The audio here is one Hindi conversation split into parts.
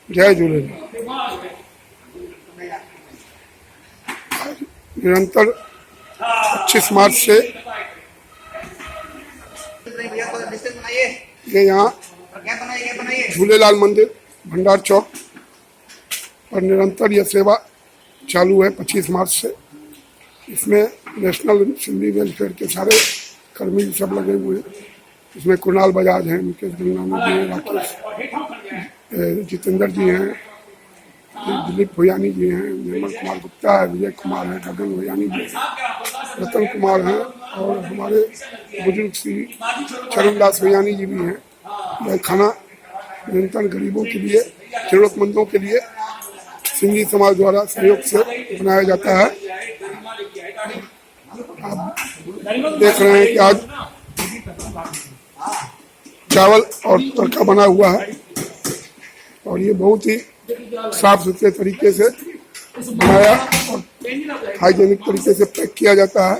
जय झूलेलाल। निरंतर 25 मार्च से ये यहाँ झूलेलाल मंदिर भंडार चौक पर निरंतर यह सेवा चालू है 25 मार्च से। इसमें नेशनल सिंधी वेलफेयर के सारे कर्मी सब लगे हुए हैं। इसमें कुणाल बजाज हैं, मुकेश गंगानी जी हैं, राकेश जितेंद्र जी हैं, दिलीप भोयानी जी हैं, निर्मल कुमार गुप्ता है, विजय कुमार है, गगन भोयानी जी हैं, रतन कुमार हैं और हमारे बुजुर्ग श्री चरणदास भोयानी जी भी हैं। यह खाना निरंतर गरीबों के लिए, जरूरतमंदों के लिए सिंधी समाज द्वारा सहयोग से बनाया जाता है। आप देख रहे हैं कि आज चावल और तड़का बना हुआ है और ये बहुत ही साफ सुथरे तरीके से बनाया और हाइजेनिक तरीके से पैक किया जाता है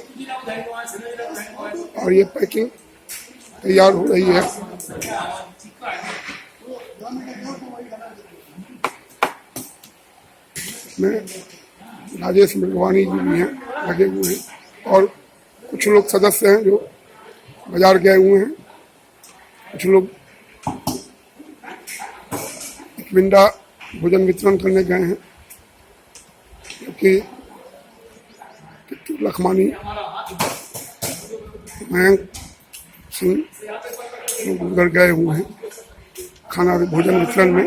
और ये पैकिंग तैयार हो रही है। इसमें राजेश मृगवानी जी भी हैं, लगे हुए हैं और कुछ लोग सदस्य हैं जो बाजार गए हुए हैं। कुछ लोग विंडा भोजन वितरण करने गए हैं क्योंकि लखमानी मयंक सिंह उधर गए हुए हैं खाना भोजन वितरण में।